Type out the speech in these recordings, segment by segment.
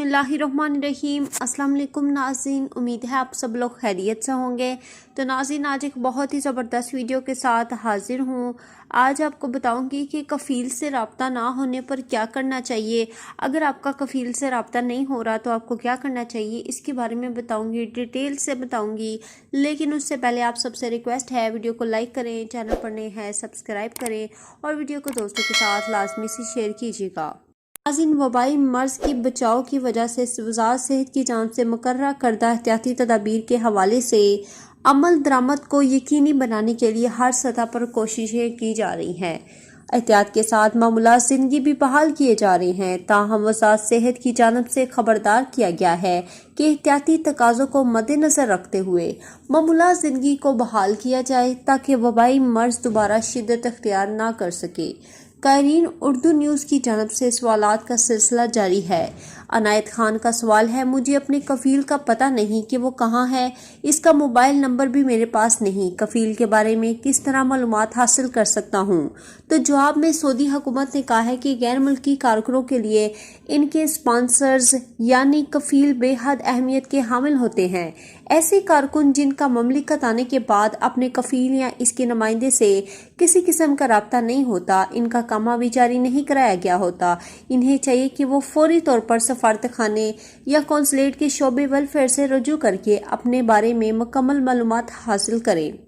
बिस्मिल्लाहिर्रहमानिर्रहीम। अस्सलाम वालेकुम नाज़रीन, उम्मीद है आप सब लोग खैरियत से होंगे। तो नाज़रीन, आज एक बहुत ही ज़बरदस्त वीडियो के साथ हाजिर हूँ। आज आपको बताऊंगी कि कफ़ील से रब्ता ना होने पर क्या करना चाहिए। अगर आपका कफ़ील से रब्ता नहीं हो रहा तो आपको क्या करना चाहिए, इसके बारे में बताऊंगी, डिटेल से बताऊंगी। लेकिन उससे पहले आप सबसे रिक्वेस्ट है, वीडियो को लाइक करें, चैनल पर नए हैं सब्सक्राइब करें और वीडियो को दोस्तों के साथ लाजमी से शेयर कीजिएगा। इन वबाई मर्ज की बचाव की वजह से वज़ारत सेहत की जानिब से मुकर्रर करदा एहतियाती तदाबीर के हवाले से अमल दरामद को यकीनी बनाने के लिए हर सतह पर कोशिशें की जा रही हैं। एहतियात के साथ मामूलात ज़िंदगी भी बहाल किए जा रहे हैं। ताहम वज़ारत सेहत की जानिब से खबरदार किया गया है कि एहतियाती तकाज़ों को मद्देनज़र रखते हुए मामूलात ज़िंदगी को बहाल किया जाए ताकि वबाई मर्ज दोबारा शिद्दत अख्तियार ना कर सके। कायरीन, उर्दू न्यूज़ की जानिब से सवालात का सिलसिला जारी है। अनायत खान का सवाल है, मुझे अपने कफ़ील का पता नहीं कि वो कहाँ है, इसका मोबाइल नंबर भी मेरे पास नहीं, कफ़ील के बारे में किस तरह मालूमात हासिल कर सकता हूँ। तो जवाब में सऊदी हुकूमत ने कहा है कि गैर मुल्की कारकुनों के लिए इनके स्पॉन्सर्स यानी कफ़ील बेहद अहमियत के हामिल होते हैं। ऐसे कारकुन जिनका ममलिकत आने के बाद अपने कफ़ील या इसके नुमाइंदे से किसी किस्म का रब्ता नहीं होता, इनका कामा भी जारी नहीं कराया गया होता, इन्हें चाहिए कि वो फौरी तौर पर सफारत खाने या कौंसलेट के शोबे वेलफेयर से रजू करके अपने बारे में मुकम्मल मालूमात हासिल करें।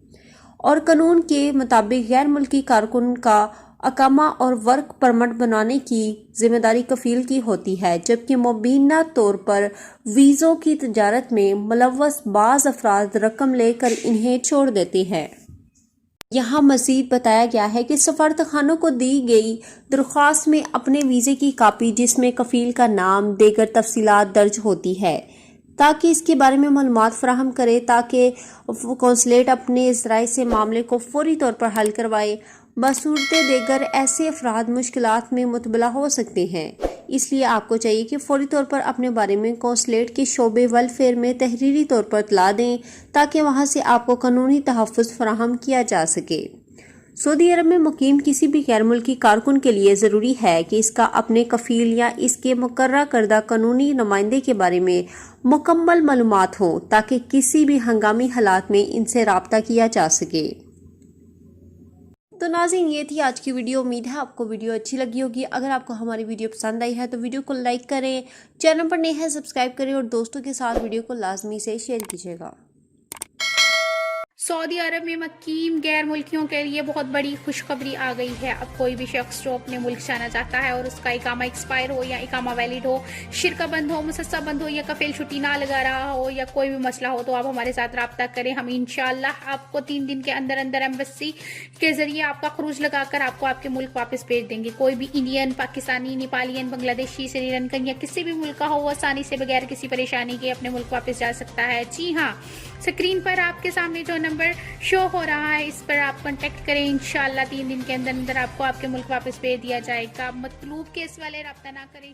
और कानून के मुताबिक गैर मुल्की कारकुन का अकामा और वर्क परमिट बनाने की जिम्मेदारी कफ़ील की होती है, जबकि मुबीना तौर पर वीज़ों की तजारत में मुलव्वस बाज़ अफराद रकम लेकर इन्हें छोड़ देते हैं। यहाँ मज़ीद बताया गया है कि सफारत खानों को दी गई दरख्वास्त में अपने वीज़े की कापी जिसमें कफ़ील का नाम दीगर तफसीलात दर्ज होती है ताकि इसके बारे में मालूमात फराहम करे ताकि कौंसलेट अपने ज़राए से मामले को फौरी तौर पर हल करवाए। बसूरत दीगर ऐसे अफराद मुश्किलात में मुतबला हो सकते हैं, इसलिए आपको चाहिए कि फौरी तौर पर अपने बारे में कौंसलेट के शोबे वेलफेयर में तहरीरी तौर पर इत्तला दें ताकि वहां से आपको कानूनी तहफ़्फ़ुज़ फराहम किया जा सके। सऊदी अरब में मुकीम किसी भी गैर मुल्की कारकुन के लिए ज़रूरी है कि इसका अपने कफ़ील या इसके मुकर्रर करदा कानूनी नुमाइंदे के बारे में मुकम्मल मालूमात हो ताकि किसी भी हंगामी हालात में इनसे रब्ता किया जा सके। तो नाज़रीन, ये थी आज की वीडियो। उम्मीद है आपको वीडियो अच्छी लगी होगी। अगर आपको हमारी वीडियो पसंद आई है तो वीडियो को लाइक करें, चैनल पर नए हैं सब्सक्राइब करें और दोस्तों के साथ वीडियो को लाजमी से शेयर कीजिएगा। सऊदी अरब में मुकीम गैर मुल्कियों के लिए बहुत बड़ी खुशखबरी आ गई है। अब कोई भी शख्स जो अपने मुल्क जाना चाहता है और उसका इकामा एक्सपायर हो या इकामा वैलिड हो, शिरका बंद हो, मुसस्सा बंद हो या कफील छुट्टी ना लगा रहा हो या कोई भी मसला हो तो आप हमारे साथ रब्ता करें। हम इंशाल्लाह आपको 3 दिन के अंदर अंदर एम्बेसी के जरिए आपका खरूज लगाकर आपको आपके मुल्क वापस भेज देंगे। कोई भी इंडियन, पाकिस्तानी, नेपालियन, बांग्लादेशी, श्रीलंकन या किसी भी मुल्क का हो, वो आसानी से बगैर किसी परेशानी के अपने मुल्क वापस जा सकता है। जी हाँ, स्क्रीन पर आपके सामने जो नंबर शो हो रहा है इस पर आप कांटेक्ट करें। इंशाल्लाह 3 दिन के अंदर अंदर आपको आपके मुल्क वापस भेज दिया जाएगा। मतलूब केस वाले रब्ता ना करें।